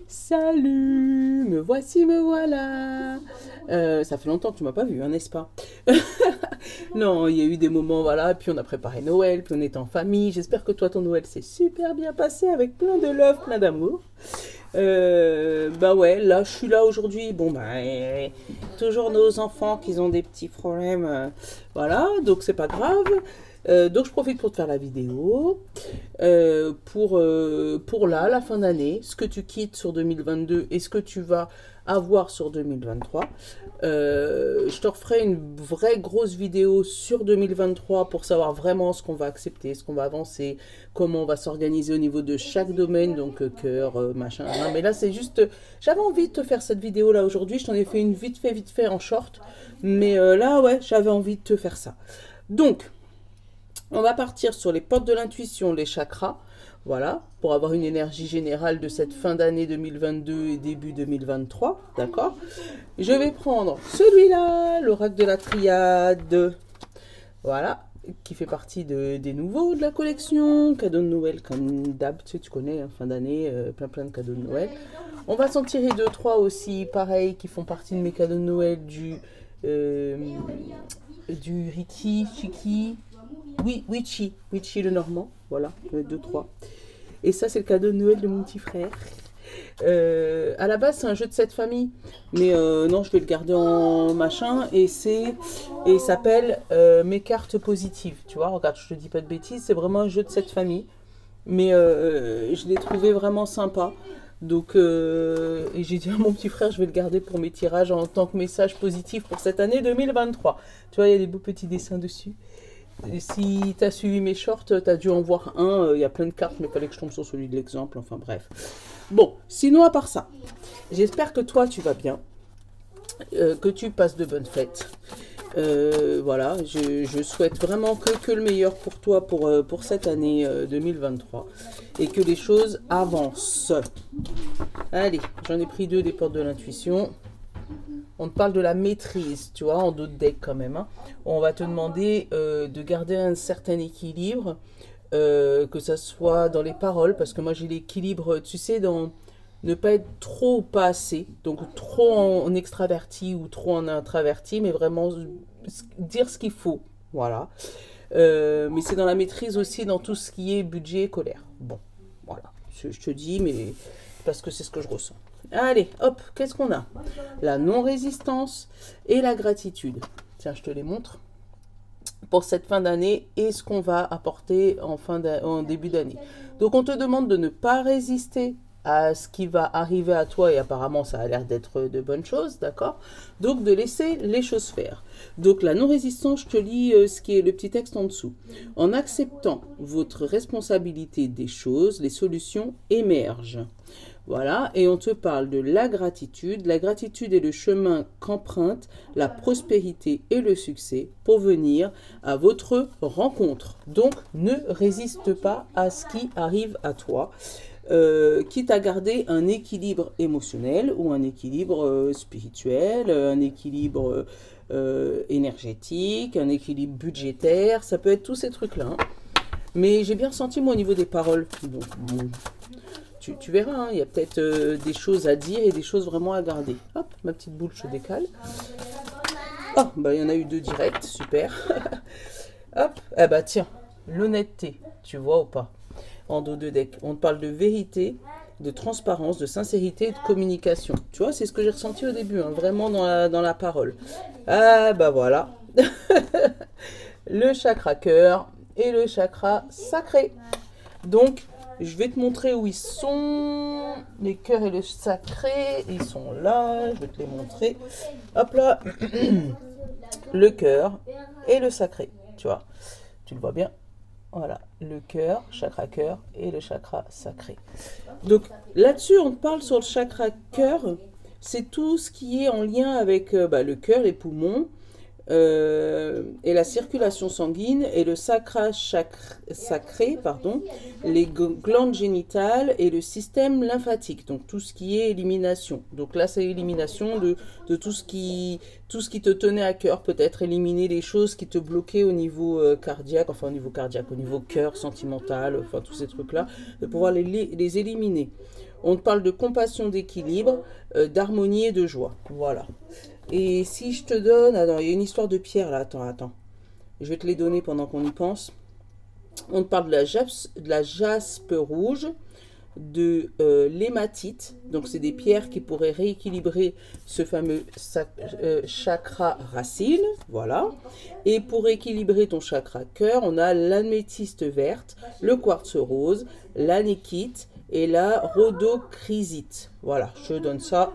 Salut, me voici, me voilà. Ça fait longtemps que tu m'as pas vu, hein, n'est-ce pas? Non, il y a eu des moments, voilà, puis on a préparé Noël, puis on est en famille. J'espère que toi, ton Noël s'est super bien passé avec plein de love, plein d'amour. Bah ouais, là, je suis là aujourd'hui. Bon, bah, toujours nos enfants qui ont des petits problèmes. Voilà, donc c'est pas grave. Donc je profite pour te faire la vidéo. Pour là, la fin d'année, ce que tu quittes sur 2022 et ce que tu vas avoir sur 2023. Je te referai une vraie grosse vidéo sur 2023 pour savoir vraiment ce qu'on va accepter, ce qu'on va avancer, comment on va s'organiser au niveau de chaque domaine, donc cœur, machin. Hein. Mais là, c'est juste, j'avais envie de te faire cette vidéo là aujourd'hui. Je t'en ai fait une vite fait en short. Mais là, ouais, j'avais envie de te faire ça. Donc, on va partir sur les portes de l'intuition, les chakras. Voilà, pour avoir une énergie générale de cette fin d'année 2022 et début 2023, d'accord? Je vais prendre celui-là, l'oracle de la triade, voilà, qui fait partie des nouveaux de la collection, cadeau de Noël comme d'hab, tu connais, hein, fin d'année, plein de cadeaux de Noël. On va s'en tirer deux, trois aussi, pareil, qui font partie de mes cadeaux de Noël, du Riti, Chiki, oui, Wichi le Normand, voilà, 2, 3. Et ça, c'est le cadeau de Noël de mon petit frère. À la base, c'est un jeu de 7 familles. Mais non, je vais le garder en machin. Et il s'appelle Mes cartes positives. Tu vois, regarde, je te dis pas de bêtises. C'est vraiment un jeu de 7 familles. Mais je l'ai trouvé vraiment sympa. Donc, et j'ai dit à mon petit frère, je vais le garder pour mes tirages en tant que message positif pour cette année 2023. Tu vois, il y a des beaux petits dessins dessus. Si tu as suivi mes shorts, tu as dû en voir un. Il y a plein de cartes, mais il fallait que je tombe sur celui de l'exemple. Enfin bref. Bon, sinon à part ça, j'espère que toi tu vas bien, que tu passes de bonnes fêtes. Voilà, je souhaite vraiment que le meilleur pour toi pour cette année 2023 et que les choses avancent. Allez, j'en ai pris deux des portes de l'intuition. On te parle de la maîtrise, tu vois, en dos de deck quand même. Hein. On va te demander de garder un certain équilibre, que ça soit dans les paroles, parce que moi j'ai l'équilibre, tu sais, dans ne pas être trop ou pas assez, donc trop en extraverti ou trop en introverti, mais vraiment dire ce qu'il faut, voilà. Mais c'est dans la maîtrise aussi, dans tout ce qui est budget et colère. Bon, voilà, je te dis, mais parce que c'est ce que je ressens. Allez, hop, qu'est-ce qu'on a? La non-résistance et la gratitude. Tiens, je te les montre pour cette fin d'année et ce qu'on va apporter en début d'année. Donc, on te demande de ne pas résister à ce qui va arriver à toi et apparemment, ça a l'air d'être de bonnes choses, d'accord? Donc, de laisser les choses faire. Donc, la non-résistance, je te lis ce qui est le petit texte en dessous. En acceptant votre responsabilité des choses, les solutions émergent. Voilà, et on te parle de la gratitude. La gratitude est le chemin qu'emprunte la prospérité et le succès pour venir à votre rencontre. Donc, ne résiste pas à ce qui arrive à toi, quitte à garder un équilibre émotionnel ou un équilibre spirituel, un équilibre énergétique, un équilibre budgétaire. Ça peut être tous ces trucs-là. Hein. Mais j'ai bien ressenti, moi, au niveau des paroles. Bon. Tu verras, hein, il y a peut-être des choses à dire et des choses vraiment à garder. Hop, ma petite boule, je décale. Oh, bah il y en a eu deux directs, super. Hop, ah bah tiens, l'honnêteté, tu vois ou pas? En dos de deck, on te parle de vérité, de transparence, de sincérité et de communication. Tu vois, c'est ce que j'ai ressenti au début, hein, vraiment dans la parole. Ah bah voilà. Le chakra cœur et le chakra sacré. Donc, je vais te montrer où ils sont. Les cœurs et le sacré, ils sont là. Je vais te les montrer. Hop là. Le cœur et le sacré. Tu vois, tu le vois bien. Voilà, le cœur, chakra cœur et le chakra sacré. Donc là-dessus, on te parle sur le chakra cœur. C'est tout ce qui est en lien avec le cœur, les poumons. Et la circulation sanguine et le sacré, pardon, les glandes génitales et le système lymphatique, donc tout ce qui est élimination. Donc là, c'est élimination de tout ce qui te tenait à cœur, peut-être éliminer les choses qui te bloquaient au niveau cardiaque, enfin au niveau cœur, sentimental, enfin tous ces trucs-là, de pouvoir les éliminer. On te parle de compassion, d'équilibre, d'harmonie et de joie. Voilà. Et si je te donne... Alors, il y a une histoire de pierre là. Attends. Je vais te les donner pendant qu'on y pense. On te parle de la jaspe rouge, de l'hématite. Donc, c'est des pierres qui pourraient rééquilibrer ce fameux chakra racine. Voilà. Et pour équilibrer ton chakra cœur, on a l'améthyste verte, le quartz rose, l'anékite et la rhodochrysite. Voilà, je te donne ça.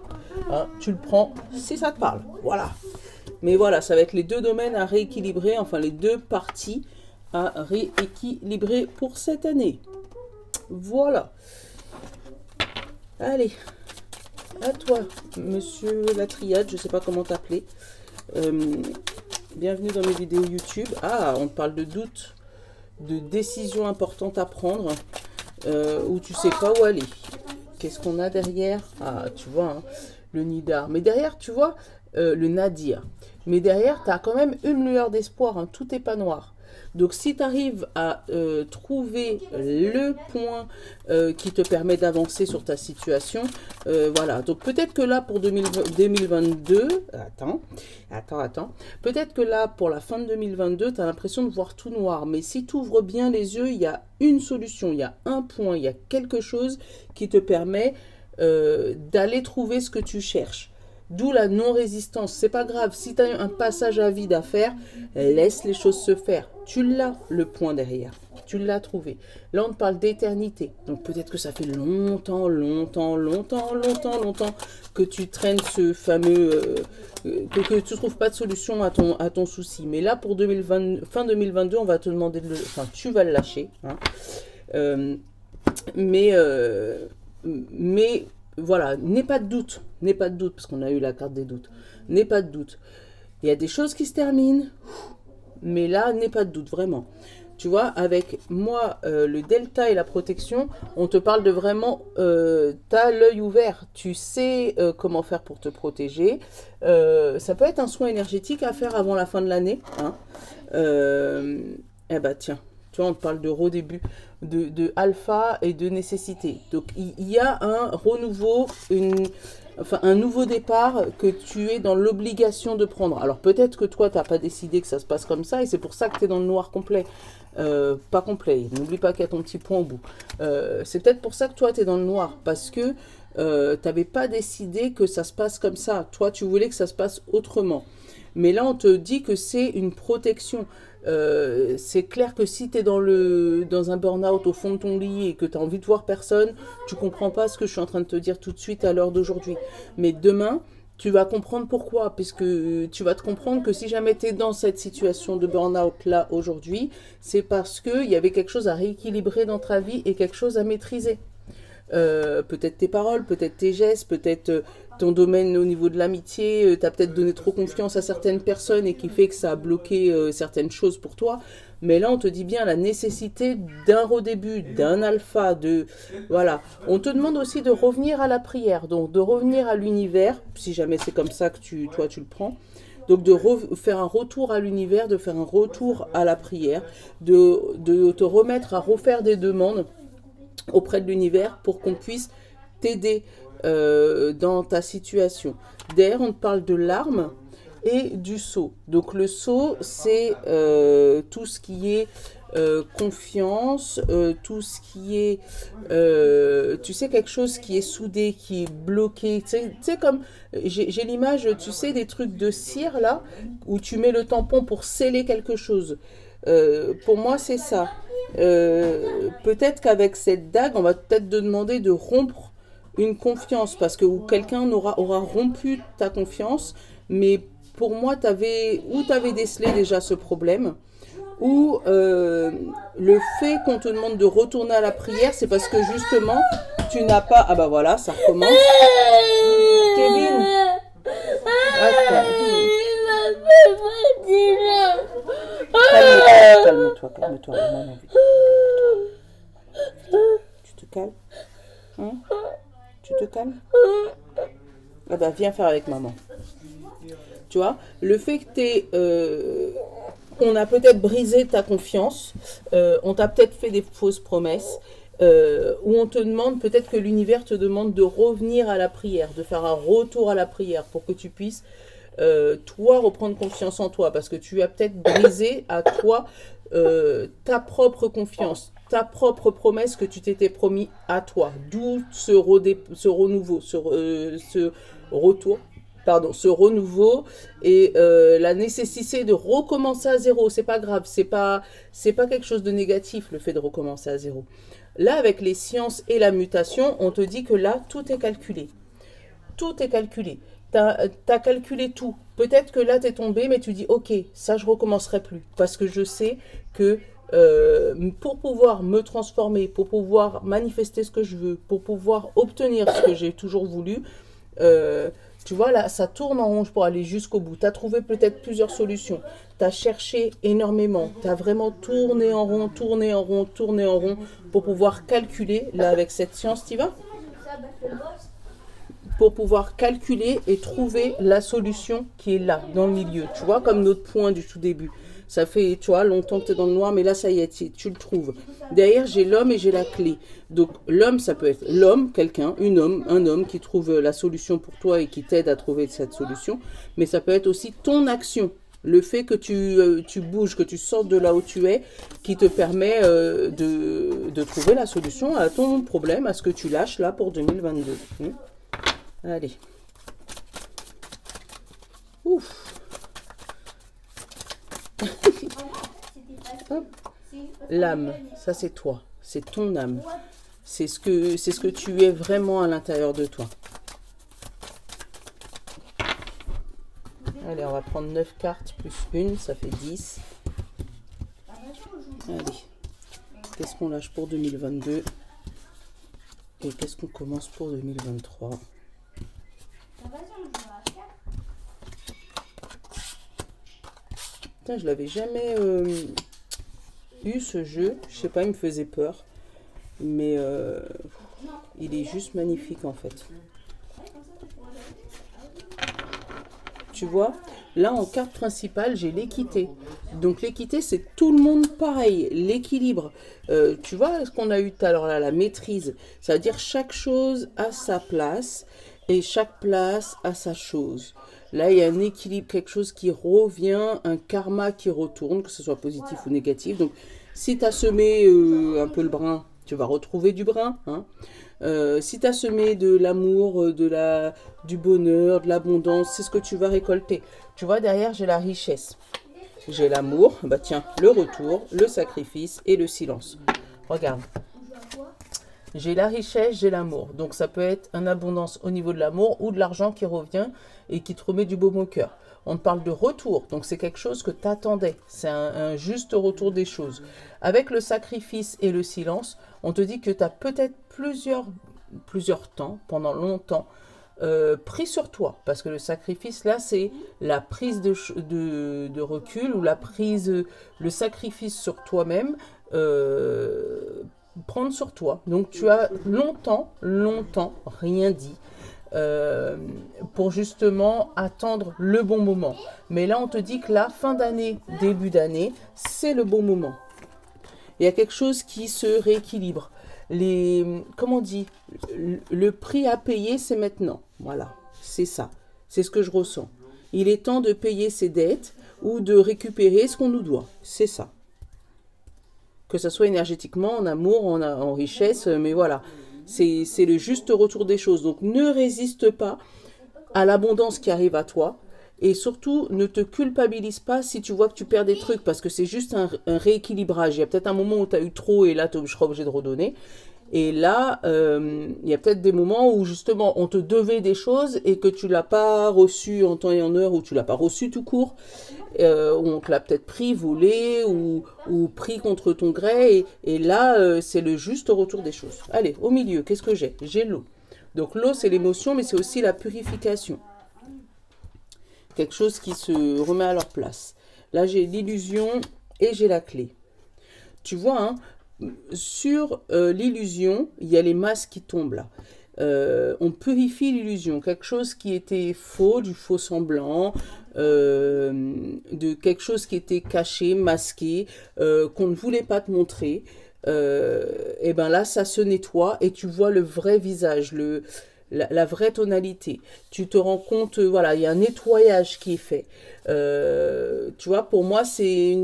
Hein, tu le prends si ça te parle. Voilà. Mais voilà, ça va être les deux domaines à rééquilibrer, enfin les deux parties à rééquilibrer pour cette année. Voilà. Allez, à toi, monsieur la triade, je ne sais pas comment t'appeler. Bienvenue dans mes vidéos YouTube. Ah, on te parle de doutes, de décisions importantes à prendre, où tu sais pas où aller. Qu'est-ce qu'on a derrière? Ah, tu vois, hein, le Nidar. Mais derrière, tu vois, le Nadir. Mais derrière, tu as quand même une lueur d'espoir, hein, tout n'est pas noir. Donc, si tu arrives à trouver le point qui te permet d'avancer sur ta situation, voilà. Donc, peut-être que là, pour 2022, attends. Peut-être que là, pour la fin de 2022, tu as l'impression de voir tout noir. Mais si tu ouvres bien les yeux, il y a une solution, il y a un point, il y a quelque chose qui te permet d'aller trouver ce que tu cherches. D'où la non-résistance. C'est pas grave. Si tu as un passage à vide à faire, laisse les choses se faire. Tu l'as, le point derrière. Tu l'as trouvé. Là, on te parle d'éternité. Donc, peut-être que ça fait longtemps que tu traînes ce fameux... que tu ne trouves pas de solution à ton souci. Mais là, pour fin 2022, on va te demander de le... Enfin, tu vas le lâcher. Hein. Mais voilà, n'aie pas de doute, parce qu'on a eu la carte des doutes. N'aie pas de doute. Il y a des choses qui se terminent, mais là, n'aie pas de doute, vraiment. Tu vois, avec moi, le delta et la protection, on te parle de vraiment, tu as l'œil ouvert, tu sais comment faire pour te protéger. Ça peut être un soin énergétique à faire avant la fin de l'année. Hein. Eh ben tiens. Tu vois, on te parle de redébut, de alpha et de nécessité. Donc, il y a un renouveau, un nouveau départ que tu es dans l'obligation de prendre. Alors, peut-être que toi, tu n'as pas décidé que ça se passe comme ça et c'est pour ça que tu es dans le noir complet. Pas complet. N'oublie pas qu'il y a ton petit point au bout. C'est peut-être pour ça que toi, tu es dans le noir parce que tu n'avais pas décidé que ça se passe comme ça. Toi, tu voulais que ça se passe autrement. Mais là, on te dit que c'est une protection. C'est clair que si tu es dans un burn-out au fond de ton lit et que tu as envie de voir personne, tu comprends pas ce que je suis en train de te dire tout de suite à l'heure d'aujourd'hui. Mais demain, tu vas comprendre pourquoi. Puisque tu vas te comprendre que si jamais tu es dans cette situation de burn-out là aujourd'hui, c'est parce qu'il y avait quelque chose à rééquilibrer dans ta vie et quelque chose à maîtriser. Peut-être tes paroles, peut-être tes gestes, peut-être ton domaine au niveau de l'amitié, tu as peut-être donné trop confiance à certaines personnes et qui fait que ça a bloqué certaines choses pour toi. Mais là, on te dit bien la nécessité d'un redébut, d'un alpha, voilà. On te demande aussi de revenir à la prière, donc de revenir à l'univers, si jamais c'est comme ça que toi, tu le prends. Donc de faire un retour à l'univers, de faire un retour à la prière, de te remettre à refaire des demandes auprès de l'univers pour qu'on puisse t'aider dans ta situation. D'ailleurs, on te parle de l'arme et du sceau. Donc le sceau, c'est tout ce qui est confiance, tout ce qui est, tu sais, quelque chose qui est soudé, qui est bloqué. Tu sais comme, j'ai l'image, tu sais, des trucs de cire là, où tu mets le tampon pour sceller quelque chose. Pour moi, c'est ça. Peut-être qu'avec cette dague, on va peut-être te demander de rompre une confiance, parce que quelqu'un aura rompu ta confiance, mais pour moi, tu avais décelé déjà ce problème, ou le fait qu'on te demande de retourner à la prière, c'est parce que justement, tu n'as pas... Ah bah voilà, ça recommence. Kevin, attends. Calme-toi, maman. Tu te calmes? Hein? Tu te calmes? Ah bah viens faire avec maman. Tu vois, le fait que on a peut-être brisé ta confiance, on t'a peut-être fait des fausses promesses, où on te demande, peut-être que l'univers te demande de revenir à la prière, de faire un retour à la prière pour que tu puisses, toi, reprendre confiance en toi, parce que tu as peut-être brisé à toi ta propre confiance, ta propre promesse que tu t'étais promis à toi, d'où ce renouveau, ce retour. Pardon, ce renouveau et la nécessité de recommencer à zéro, c'est pas grave, c'est pas quelque chose de négatif le fait de recommencer à zéro. Là, avec les sciences et la mutation, on te dit que là, tout est calculé. Tout est calculé. Tu as calculé tout. Peut-être que là, tu es tombé, mais tu dis, ok, ça, je recommencerai plus. Parce que je sais que pour pouvoir me transformer, pour pouvoir manifester ce que je veux, pour pouvoir obtenir ce que j'ai toujours voulu, tu vois, là, ça tourne en rond pour aller jusqu'au bout. Tu as trouvé peut-être plusieurs solutions. Tu as cherché énormément. Tu as vraiment tourné en rond, tourné en rond, tourné en rond pour pouvoir calculer, là, avec cette science, tu vas pour pouvoir calculer et trouver la solution qui est là, dans le milieu. Tu vois, comme notre point du tout début. Ça fait, tu vois, longtemps que tu es dans le noir, mais là, ça y est, tu le trouves. Derrière, j'ai l'homme et j'ai la clé. Donc, l'homme, ça peut être l'homme, quelqu'un, un homme qui trouve la solution pour toi et qui t'aide à trouver cette solution. Mais ça peut être aussi ton action. Le fait que tu bouges, que tu sortes de là où tu es, qui te permet de trouver la solution à ton problème, à ce que tu lâches là pour 2022. Allez. Ouf. L'âme, ça c'est toi, c'est ton âme. C'est ce que tu es vraiment à l'intérieur de toi. Allez, on va prendre 9 cartes plus une, ça fait 10. Allez, qu'est-ce qu'on lâche pour 2022 et qu'est-ce qu'on commence pour 2023? Putain, je l'avais jamais eu ce jeu. Je sais pas, il me faisait peur. Mais il est juste magnifique en fait. Tu vois, là en carte principale, j'ai l'équité. Donc l'équité, c'est tout le monde pareil, l'équilibre. Tu vois ce qu'on a eu tout à l'heure là, la maîtrise. C'est-à-dire chaque chose a sa place et chaque place a sa chose. Là, il y a un équilibre, quelque chose qui revient, un karma qui retourne, que ce soit positif ou négatif. Donc, si tu as semé un peu le brin, tu vas retrouver du brin. Hein. Si tu as semé de l'amour, du bonheur, de l'abondance, c'est ce que tu vas récolter. Tu vois, derrière, j'ai la richesse. J'ai l'amour, bah tiens, le retour, le sacrifice et le silence. Regarde. J'ai la richesse, j'ai l'amour. Donc, ça peut être une abondance au niveau de l'amour ou de l'argent qui revient et qui te remet du baume au cœur. On te parle de retour. Donc, c'est quelque chose que tu attendais. C'est un juste retour des choses. Avec le sacrifice et le silence, on te dit que tu as peut-être plusieurs temps, pendant longtemps, pris sur toi. Parce que le sacrifice, là, c'est la prise de recul ou le sacrifice sur toi-même, prendre sur toi. Donc tu as longtemps rien dit pour justement attendre le bon moment. Mais là on te dit que la fin d'année, début d'année, c'est le bon moment. Il y a quelque chose qui se rééquilibre. Comment on dit, le prix à payer, c'est maintenant. Voilà, c'est ça. C'est ce que je ressens. Il est temps de payer ses dettes ou de récupérer ce qu'on nous doit. C'est ça. Que ce soit énergétiquement, en amour, en richesse, mais voilà. C'est le juste retour des choses. Donc, ne résiste pas à l'abondance qui arrive à toi. Et surtout, ne te culpabilise pas si tu vois que tu perds des trucs, parce que c'est juste un rééquilibrage. Il y a peut-être un moment où tu as eu trop et là, je serai obligé de redonner. Et là, il y a peut-être des moments où justement, on te devait des choses et que tu ne l'as pas reçu en temps et en heure, ou tu ne l'as pas reçu tout court. Où on te l'a peut-être pris, volé ou pris contre ton gré. Et là, c'est le juste retour des choses. Allez, au milieu, qu'est-ce que j'ai? J'ai l'eau. Donc l'eau, c'est l'émotion, mais c'est aussi la purification. Quelque chose qui se remet à leur place. Là, j'ai l'illusion et j'ai la clé. Tu vois, hein, sur l'illusion, il y a les masques qui tombent là. On purifie l'illusion, quelque chose qui était faux, du faux semblant, de quelque chose qui était caché, masqué, qu'on ne voulait pas te montrer. et ben là, ça se nettoie et tu vois le vrai visage, la vraie tonalité. Tu te rends compte, voilà, il y a un nettoyage qui est fait. Tu vois, pour moi, c'est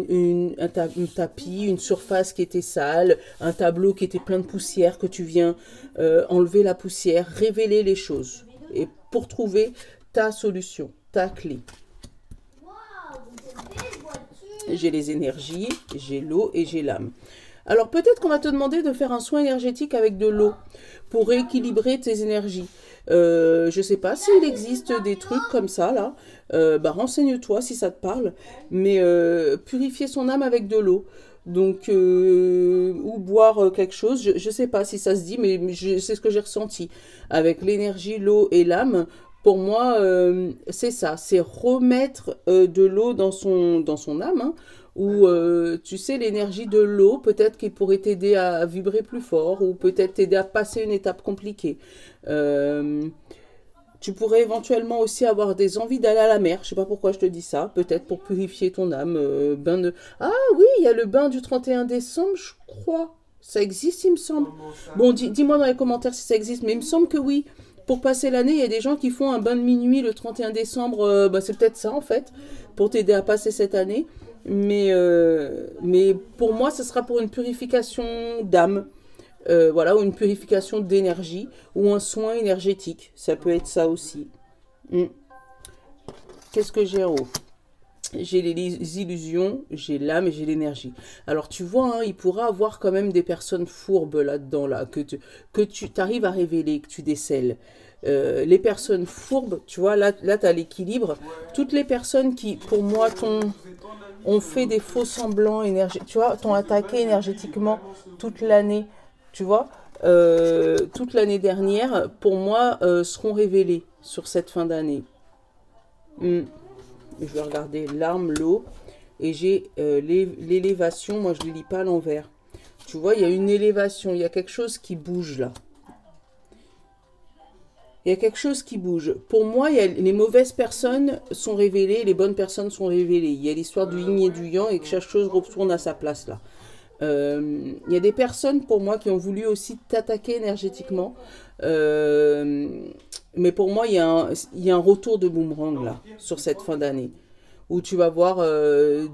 un tapis, une surface qui était sale, un tableau qui était plein de poussière, que tu viens enlever la poussière, révéler les choses. Et pour trouver ta solution, ta clé. J'ai les énergies, j'ai l'eau et j'ai l'âme. Alors peut-être qu'on va te demander de faire un soin énergétique avec de l'eau pour rééquilibrer tes énergies. Je ne sais pas s'il existe des trucs comme ça là. Bah, renseigne-toi si ça te parle. Mais purifier son âme avec de l'eau. Donc, ou boire quelque chose. Je ne sais pas si ça se dit, mais c'est ce que j'ai ressenti. Avec l'énergie, l'eau et l'âme. Pour moi, c'est ça. C'est remettre de l'eau dans son âme. Hein, ou tu sais, l'énergie de l'eau, peut-être qu'il pourrait t'aider à vibrer plus fort, ou peut-être t'aider à passer une étape compliquée. Tu pourrais éventuellement aussi avoir des envies d'aller à la mer. Je sais pas pourquoi je te dis ça. Peut-être pour purifier ton âme. Ah oui, il y a le bain du 31 décembre, je crois. Ça existe, il me semble. Bon, dis-moi dans les commentaires si ça existe, mais il me semble que oui. Pour passer l'année, il y a des gens qui font un bain de minuit le 31 décembre. Bah, c'est peut-être ça, en fait, pour t'aider à passer cette année. Mais pour moi, ce sera pour une purification d'âme. Voilà, ou une purification d'énergie, ou un soin énergétique. Ça peut être ça aussi. Qu'est-ce que j'ai en haut? J'ai les illusions, j'ai l'âme et j'ai l'énergie. Alors tu vois, hein, il pourra avoir quand même des personnes fourbes là-dedans, là, que tu arrives à révéler, que tu décèles. Les personnes fourbes, tu vois, là tu as l'équilibre. Toutes les personnes qui, pour moi, ont fait des faux semblants énergétiques, tu vois, t'ont attaqué énergétiquement toute l'année, tu vois, toute l'année dernière, pour moi, seront révélées sur cette fin d'année. Je vais regarder l'arme, l'eau, et j'ai l'élévation. Moi, je ne les lis pas à l'envers. Tu vois, il y a une élévation, il y a quelque chose qui bouge là. Il y a quelque chose qui bouge. Pour moi, les mauvaises personnes sont révélées, les bonnes personnes sont révélées. Il y a l'histoire du yin et du yang et que chaque chose retourne à sa place là. Il y a des personnes pour moi qui ont voulu aussi t'attaquer énergétiquement. Mais pour moi, il y a un retour de boomerang là, sur cette fin d'année. Où tu vas voir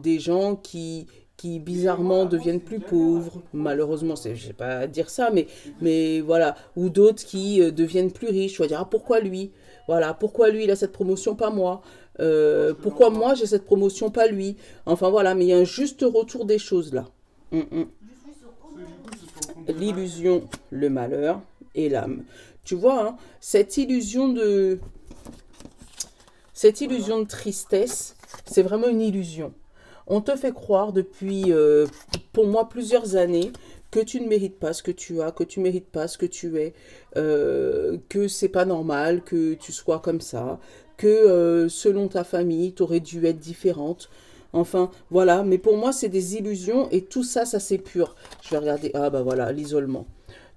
des gens qui bizarrement deviennent plus pauvres. Malheureusement, je ne vais pas dire ça, mais voilà. Ou d'autres qui deviennent plus riches. Tu vas dire, ah, pourquoi lui? Voilà, pourquoi lui, il a cette promotion, pas moi? Pourquoi moi, j'ai cette promotion, pas lui? Enfin voilà, mais il y a un juste retour des choses là. L'illusion, le malheur et l'âme. Tu vois, hein, cette illusion de tristesse, c'est vraiment une illusion. On te fait croire depuis, pour moi, plusieurs années que tu ne mérites pas ce que tu as, que tu ne mérites pas ce que tu es, que c'est pas normal que tu sois comme ça, que selon ta famille, tu aurais dû être différente. Enfin, voilà, mais pour moi, c'est des illusions et tout ça, ça s'épure. Je vais regarder, ah bah voilà, l'isolement.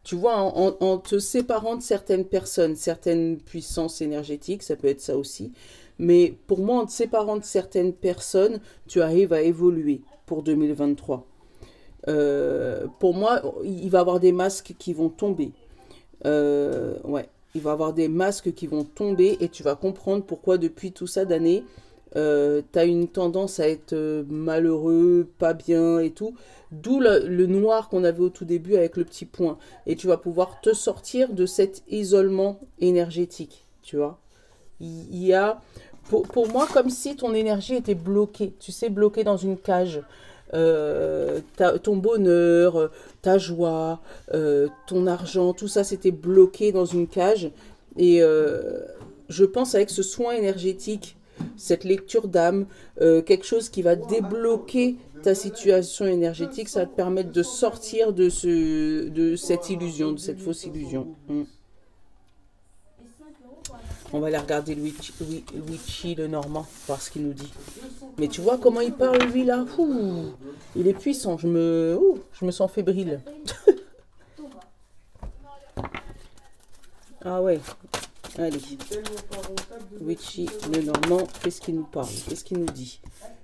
Tu vois, en te séparant de certaines personnes, certaines puissances énergétiques, ça peut être ça aussi. Mais pour moi, en te séparant de certaines personnes, tu arrives à évoluer pour 2023. Pour moi, il va y avoir des masques qui vont tomber. Ouais, il va y avoir des masques qui vont tomber et tu vas comprendre pourquoi depuis tout ça d'années, tu as une tendance à être malheureux, pas bien et tout. D'où le noir qu'on avait au tout début avec le petit point. Et tu vas pouvoir te sortir de cet isolement énergétique, tu vois. Il y a, pour moi, comme si ton énergie était bloquée, tu sais, bloquée dans une cage. Ton bonheur, ta joie, ton argent, tout ça, c'était bloqué dans une cage. Et je pense avec ce soin énergétique, cette lecture d'âme, quelque chose qui va débloquer ta situation énergétique, ça va te permettre de sortir de cette illusion, de cette fausse illusion. On va aller regarder Luigi le Normand, voir ce qu'il nous dit. Mais tu vois comment il parle lui là. Ouh, il est puissant, je me sens fébrile. Ah ouais, allez. Luigi le Normand, qu'est-ce qu'il nous parle? Qu'est-ce qu'il nous dit?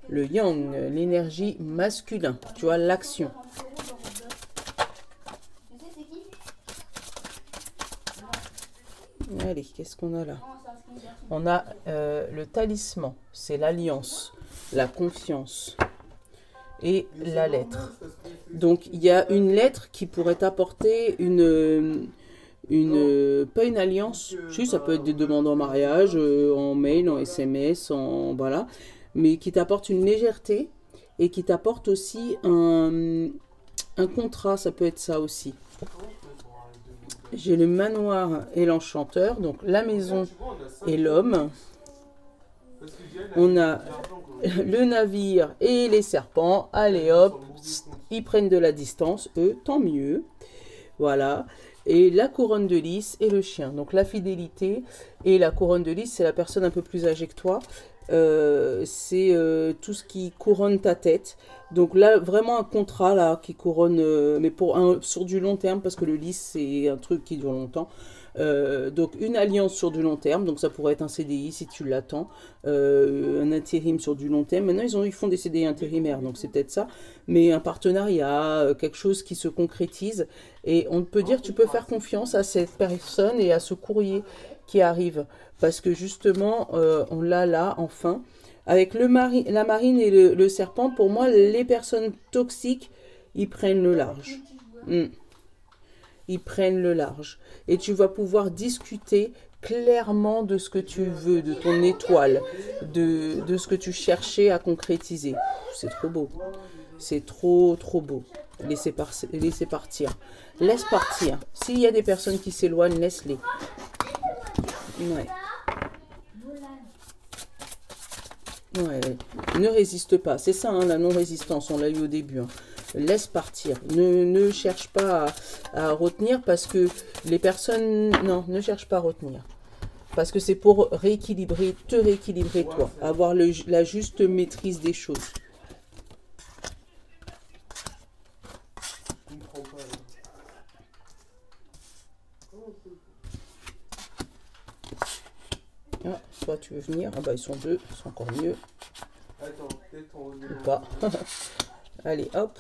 Le yang, l'énergie masculin, tu vois, l'action. Allez, qu'est-ce qu'on a là? On a le talisman, c'est l'alliance, la confiance et la lettre. Donc, il y a une lettre qui pourrait t'apporter pas une alliance, si, ça peut être des demandes en mariage, en mail, en SMS, voilà, mais qui t'apporte une légèreté et qui t'apporte aussi un contrat, ça peut être ça aussi. J'ai le manoir et l'enchanteur, donc la maison et l'homme. On a le navire et les serpents. Allez hop, ils prennent de la distance, eux, tant mieux. Voilà. Et la couronne de lys et le chien. Donc la fidélité et la couronne de lys, c'est la personne un peu plus âgée que toi. C'est tout ce qui couronne ta tête. Donc là, vraiment un contrat là qui couronne, mais sur du long terme, parce que le lys, c'est un truc qui dure longtemps. Donc une alliance sur du long terme, donc ça pourrait être un CDI si tu l'attends, un intérim sur du long terme. Maintenant ils font des CDI intérimaires, donc c'est peut-être ça, mais un partenariat, quelque chose qui se concrétise, et on peut dire tu peux faire confiance à cette personne et à ce courrier qui arrive, parce que justement on l'a là enfin, avec la marine et le serpent. Pour moi les personnes toxiques, ils prennent le large. Ils prennent le large. Et tu vas pouvoir discuter clairement de ce que tu veux, de ton étoile, de ce que tu cherchais à concrétiser. C'est trop beau. C'est trop, trop beau. Laissez partir. Laisse partir. S'il y a des personnes qui s'éloignent, laisse-les. Ouais. Ouais. Ne résiste pas. C'est ça, hein, la non-résistance. On l'a eu au début. Hein. Laisse partir. Ne cherche pas à retenir, parce que les personnes... Non, ne cherche pas à retenir. Parce que c'est pour te rééquilibrer toi. Avoir la juste maîtrise des choses. Ah, toi tu veux venir? Ah bah ils sont deux, c'est encore mieux. Ou pas. Allez, hop.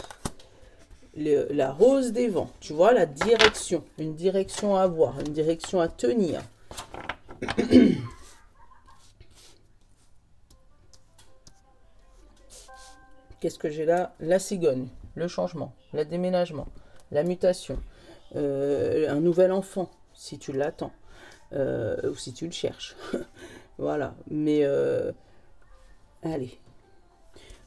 La rose des vents. Tu vois, la direction. Une direction à avoir, une direction à tenir. Qu'est-ce que j'ai là? La cigogne, le changement, le déménagement, la mutation, un nouvel enfant, si tu l'attends, ou si tu le cherches. Voilà, mais allez.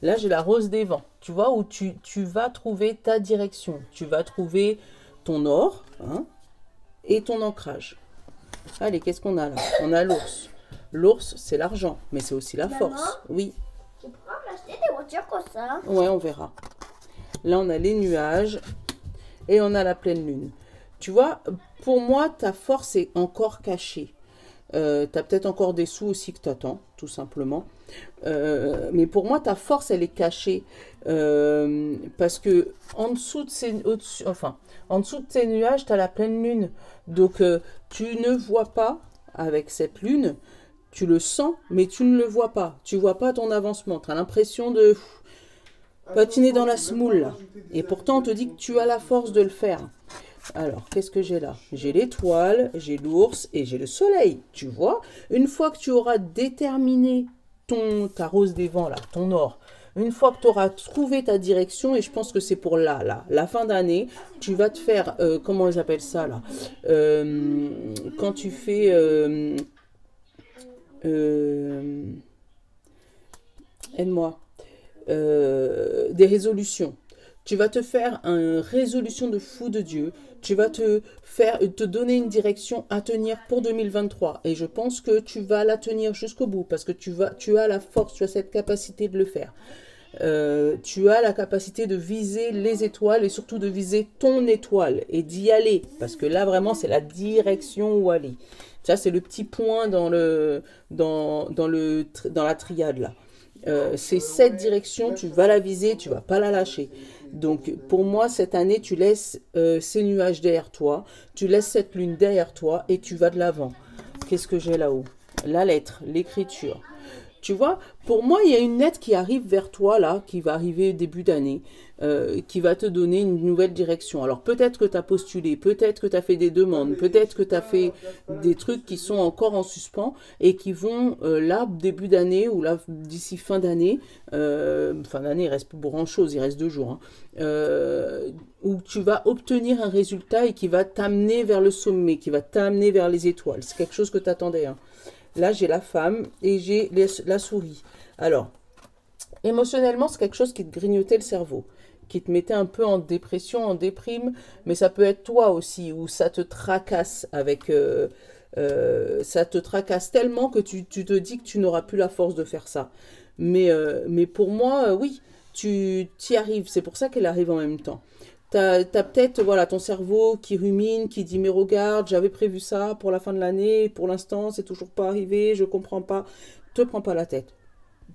Là, j'ai la rose des vents, tu vois, où tu vas trouver ta direction. Tu vas trouver ton or, hein, et ton ancrage. Allez, qu'est-ce qu'on a là? On a l'ours. L'ours, c'est l'argent, mais c'est aussi la force. Oui. Tu pourras m'acheter des voitures comme ça? Ouais, on verra. Là, on a les nuages et on a la pleine lune. Tu vois, pour moi, ta force est encore cachée. Tu as peut-être encore des sous aussi que tu attends, tout simplement. Mais pour moi, ta force, elle est cachée. Parce que en dessous de ces nuages, tu as la pleine lune. Donc, tu ne vois pas avec cette lune. Tu le sens, mais tu ne le vois pas. Tu vois pas ton avancement. Tu as l'impression de patiner dans la semoule, là. Et pourtant, on te dit que tu as la force de le faire. Alors, qu'est-ce que j'ai là? J'ai l'étoile, j'ai l'ours et j'ai le soleil. Tu vois? Une fois que tu auras déterminé ta rose des vents, là, ton or, une fois que tu auras trouvé ta direction, et je pense que c'est pour la fin d'année, tu vas te faire, comment ils appellent ça, là? Quand tu fais... aide-moi. Des résolutions. Tu vas te faire une résolution de fou de Dieu. Tu vas te donner une direction à tenir pour 2023. Et je pense que tu vas la tenir jusqu'au bout, parce que tu as la force, tu as cette capacité de le faire. Tu as la capacité de viser les étoiles et surtout de viser ton étoile et d'y aller. Parce que là, vraiment, c'est la direction où aller. Ça, c'est le petit point dans la triade, là. C'est cette direction, tu vas la viser, tu vas pas la lâcher. Donc pour moi cette année tu laisses ces nuages derrière toi, tu laisses cette lune derrière toi et tu vas de l'avant. Qu'est-ce que j'ai là-haut? La lettre, l'écriture. Tu vois, pour moi, il y a une lettre qui arrive vers toi, là, qui va arriver début d'année, qui va te donner une nouvelle direction. Alors, peut-être que tu as postulé, peut-être que tu as fait des demandes, peut-être que tu as fait des trucs qui sont encore en suspens et qui vont, là, début d'année ou là, d'ici fin d'année, il reste pas grand-chose, il reste 2 jours, hein, où tu vas obtenir un résultat et qui va t'amener vers le sommet, qui va t'amener vers les étoiles. C'est quelque chose que tu attendais, hein. Là, j'ai la femme et j'ai la souris. Alors, émotionnellement, c'est quelque chose qui te grignotait le cerveau, qui te mettait un peu en dépression, en déprime, mais ça peut être toi aussi, où ça te tracasse avec... ça te tracasse tellement que tu te dis que tu n'auras plus la force de faire ça. Mais pour moi, oui, tu y arrives. C'est pour ça qu'elle arrive en même temps. T'as peut-être voilà, ton cerveau qui rumine, qui dit mais regarde, j'avais prévu ça pour la fin de l'année, pour l'instant c'est toujours pas arrivé, je comprends pas. Te prends pas la tête.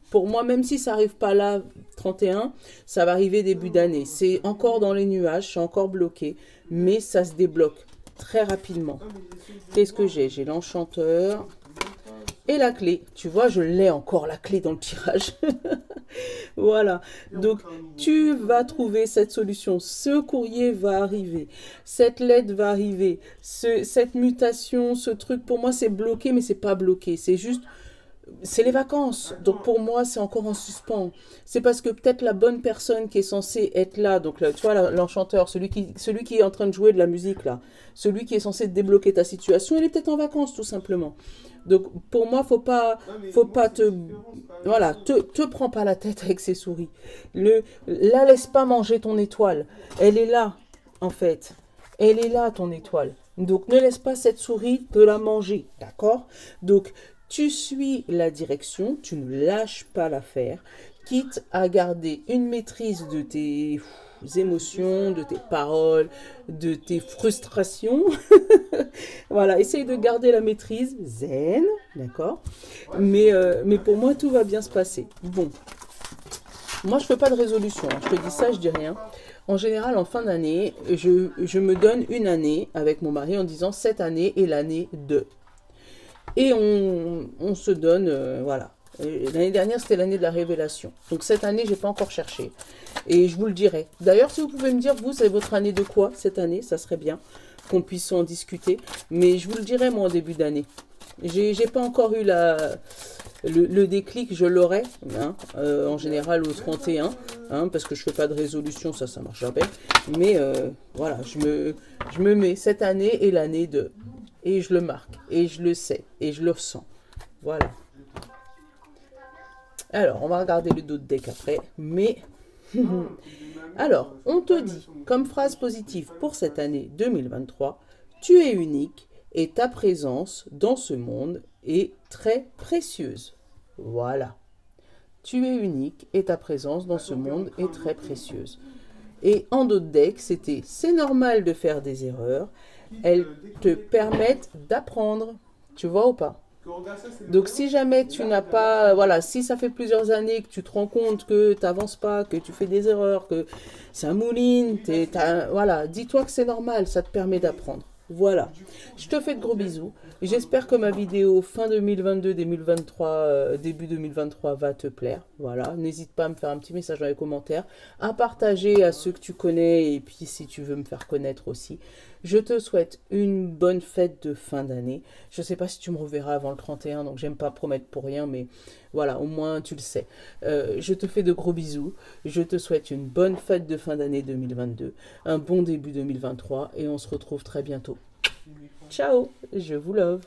Pour moi, même si ça arrive pas là, 31, ça va arriver début d'année. C'est encore dans les nuages, c'est encore bloqué, mais ça se débloque très rapidement. Qu'est-ce que j'ai? J'ai l'enchanteur et la clé. Tu vois, je l'ai encore la clé dans le tirage. Voilà, donc tu vas trouver cette solution, ce courrier va arriver, cette lettre va arriver, cette mutation, ce truc, pour moi c'est bloqué, mais c'est pas bloqué, c'est juste, c'est les vacances, donc pour moi c'est encore en suspens, c'est parce que peut-être la bonne personne qui est censée être là, donc là, tu vois l'enchanteur, celui qui est en train de jouer de la musique là, celui qui est censé débloquer ta situation, il est peut-être en vacances tout simplement. Donc pour moi, faut pas te prends pas la tête avec ces souris. La laisse pas manger ton étoile. Elle est là, en fait. Elle est là, ton étoile. Donc ne laisse pas cette souris te la manger, d'accord? Donc tu suis la direction, tu ne lâches pas l'affaire, quitte à garder une maîtrise de tes émotions, de tes paroles, de tes frustrations. Voilà, essaye de garder la maîtrise zen, d'accord, mais pour moi, tout va bien se passer. Bon, moi, je fais pas de résolution, hein. Je te dis ça, je dis rien. En général, en fin d'année, je me donne une année avec mon mari en disant cette année est l'année de. Et on se donne, voilà. L'année dernière, c'était l'année de la révélation. Donc cette année, j'ai pas encore cherché. Et je vous le dirai. D'ailleurs, si vous pouvez me dire, vous, c'est votre année de quoi cette année? Ça serait bien qu'on puisse en discuter. Mais je vous le dirai, moi, en début d'année. J'ai pas encore eu le déclic, je l'aurai, hein, en général au 31, hein, parce que je fais pas de résolution, ça marche jamais. Mais voilà, je me mets cette année et l'année de... Et je le marque, et je le sais, et je le sens. Voilà. Alors, on va regarder le dos de deck après, mais... Alors, on te dit, comme phrase positive pour cette année 2023, tu es unique et ta présence dans ce monde est très précieuse. Voilà. Tu es unique et ta présence dans ce monde est très précieuse. Et en dos de deck, c'était « C'est normal de faire des erreurs, elles te permettent d'apprendre. » Tu vois ou pas? Donc si jamais tu n'as pas, voilà, si ça fait plusieurs années que tu te rends compte que tu n'avances pas, que tu fais des erreurs, que ça mouline, voilà, dis-toi que c'est normal, ça te permet d'apprendre. Voilà, je te fais de gros bisous. J'espère que ma vidéo fin 2022, 2023, début 2023 va te plaire. Voilà, n'hésite pas à me faire un petit message dans les commentaires, à partager à ceux que tu connais et puis si tu veux me faire connaître aussi. Je te souhaite une bonne fête de fin d'année. Je ne sais pas si tu me reverras avant le 31, donc j'aime pas promettre pour rien, mais voilà, au moins tu le sais. Je te fais de gros bisous. Je te souhaite une bonne fête de fin d'année 2022, un bon début 2023 et on se retrouve très bientôt. Ciao, je vous love.